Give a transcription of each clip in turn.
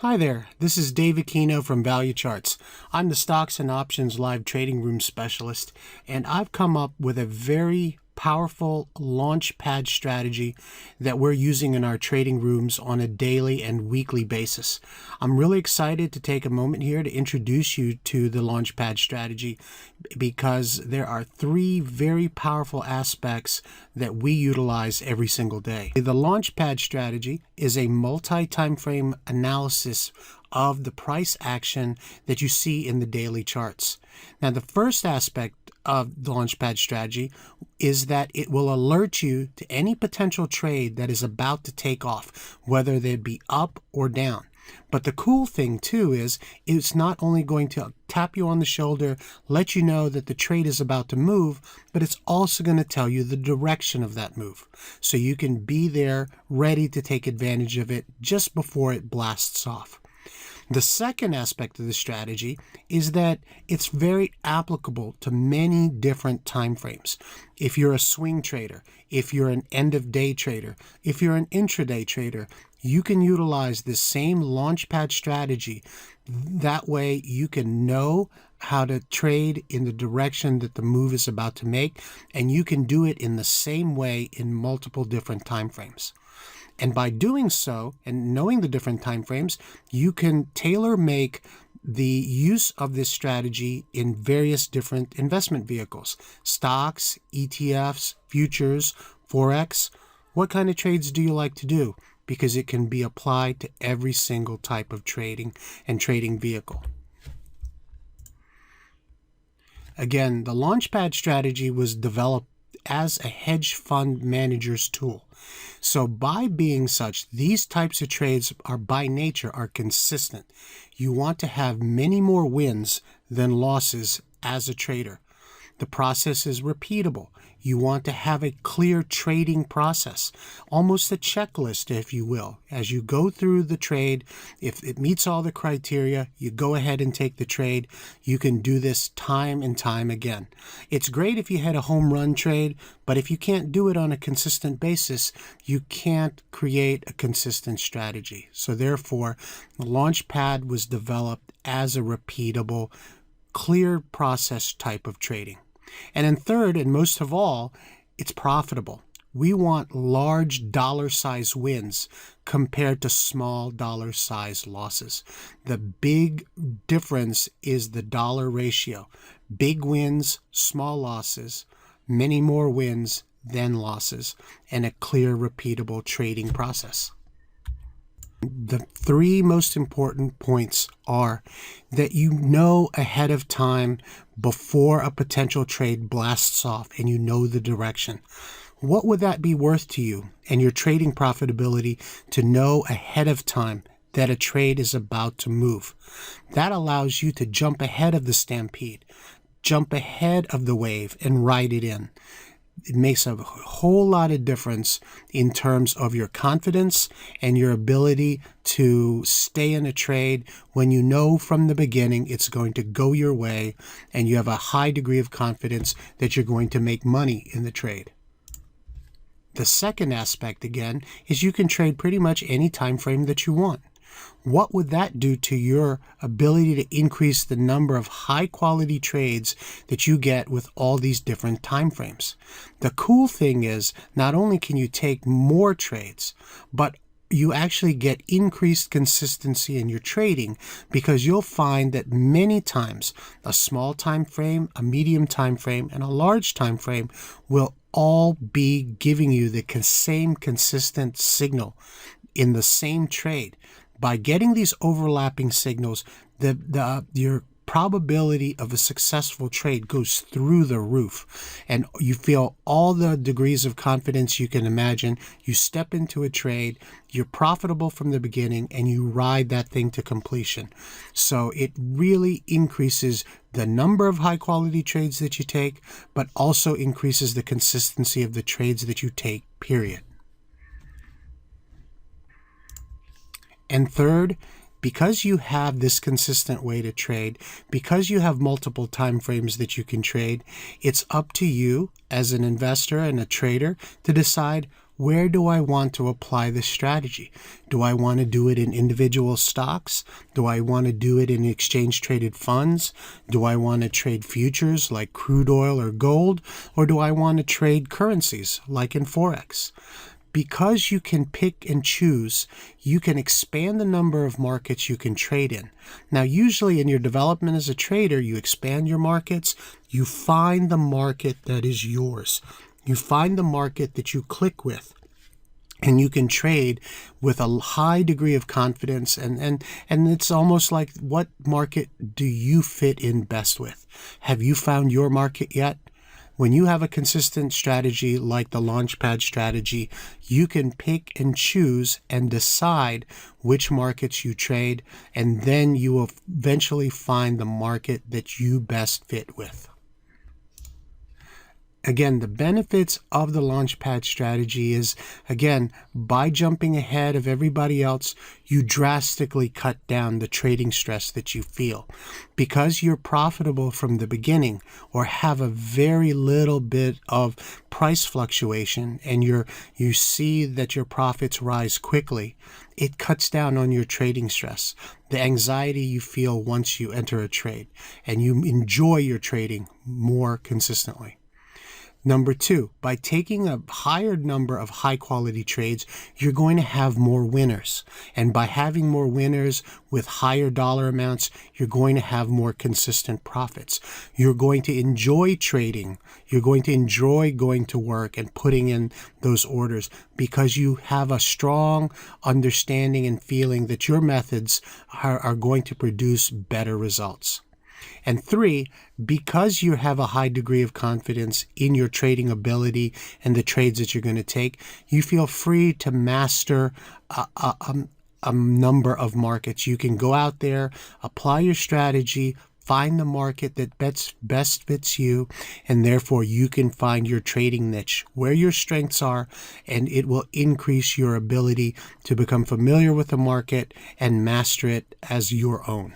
Hi there, this is Dave Aquino from Value Charts. I'm the Stocks and Options Live Trading Room Specialist, and I've come up with a very powerful Launchpad strategy that we're using in our trading rooms on a daily and weekly basis. I'm really excited to take a moment here to introduce you to the Launchpad strategy because there are three very powerful aspects that we utilize every single day. The Launchpad strategy is a multi-time frame analysis of the price action that you see in the daily charts. Now, the first aspect of the Launchpad strategy is that it will alert you to any potential trade that is about to take off, whether they be up or down. But the cool thing too is it's not only going to tap you on the shoulder, let you know that the trade is about to move, but it's also going to tell you the direction of that move. So you can be there ready to take advantage of it just before it blasts off. The second aspect of the strategy is that it's very applicable to many different time frames. If you're a swing trader, if you're an end-of-day trader, if you're an intraday trader, you can utilize this same Launchpad strategy. That way you can know how to trade in the direction that the move is about to make, and you can do it in the same way in multiple different time frames. And by doing so and knowing the different time frames, you can tailor make the use of this strategy in various different investment vehicles: stocks, ETFs, futures, Forex. What kind of trades do you like to do? Because it can be applied to every single type of trading and trading vehicle. Again, the Launchpad strategy was developed as a hedge fund manager's tool. So by being such, these types of trades are by nature are consistent. You want to have many more wins than losses as a trader. The process is repeatable. You want to have a clear trading process, almost a checklist, if you will. As you go through the trade, if it meets all the criteria, you go ahead and take the trade. You can do this time and time again. It's great if you had a home run trade, but if you can't do it on a consistent basis, you can't create a consistent strategy. So therefore, the Launchpad was developed as a repeatable, clear process type of trading. And then third, and most of all, it's profitable. We want large dollar size wins compared to small dollar size losses. The big difference is the dollar ratio. Big wins, small losses, many more wins than losses, and a clear, repeatable trading process. The three most important points are that you know ahead of time before a potential trade blasts off and you know the direction. What would that be worth to you and your trading profitability to know ahead of time that a trade is about to move? That allows you to jump ahead of the stampede, jump ahead of the wave and ride it in. It makes a whole lot of difference in terms of your confidence and your ability to stay in a trade when you know from the beginning it's going to go your way and you have a high degree of confidence that you're going to make money in the trade. The second aspect, again, is you can trade pretty much any time frame that you want. What would that do to your ability to increase the number of high-quality trades that you get with all these different time frames? The cool thing is, not only can you take more trades, but you actually get increased consistency in your trading, because you'll find that many times a small time frame, a medium time frame, and a large time frame will all be giving you the same consistent signal in the same trade. By getting these overlapping signals, your probability of a successful trade goes through the roof, and you feel all the degrees of confidence you can imagine. You step into a trade, you're profitable from the beginning, and you ride that thing to completion. So it really increases the number of high quality trades that you take, but also increases the consistency of the trades that you take, period. And third, because you have this consistent way to trade, because you have multiple time frames that you can trade, it's up to you as an investor and a trader to decide where do I want to apply this strategy? Do I want to do it in individual stocks? Do I want to do it in exchange traded funds? Do I want to trade futures like crude oil or gold? Or do I want to trade currencies like in Forex? Because you can pick and choose, you can expand the number of markets you can trade in. Now, usually in your development as a trader, you expand your markets, you find the market that is yours. You find the market that you click with. And you can trade with a high degree of confidence, and it's almost like, what market do you fit in best with? Have you found your market yet? When you have a consistent strategy like the Launchpad strategy, you can pick and choose and decide which markets you trade, and then you will eventually find the market that you best fit with. Again, the benefits of the Launchpad strategy is, again, by jumping ahead of everybody else, you drastically cut down the trading stress that you feel. Because you're profitable from the beginning, or have a very little bit of price fluctuation, and you see that your profits rise quickly, it cuts down on your trading stress, the anxiety you feel once you enter a trade, and you enjoy your trading more consistently. Number two, by taking a higher number of high-quality trades, you're going to have more winners. And by having more winners with higher dollar amounts, you're going to have more consistent profits. You're going to enjoy trading. You're going to enjoy going to work and putting in those orders because you have a strong understanding and feeling that your methods are going to produce better results. And three, because you have a high degree of confidence in your trading ability and the trades that you're going to take, you feel free to master a number of markets. You can go out there, apply your strategy, find the market that best fits you, and therefore you can find your trading niche, where your strengths are, and it will increase your ability to become familiar with the market and master it as your own.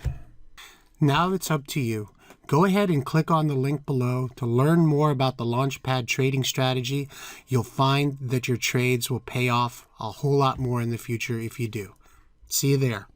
Now it's up to you. Go ahead and click on the link below to learn more about the Launchpad trading strategy. You'll find that your trades will pay off a whole lot more in the future if you do. See you there.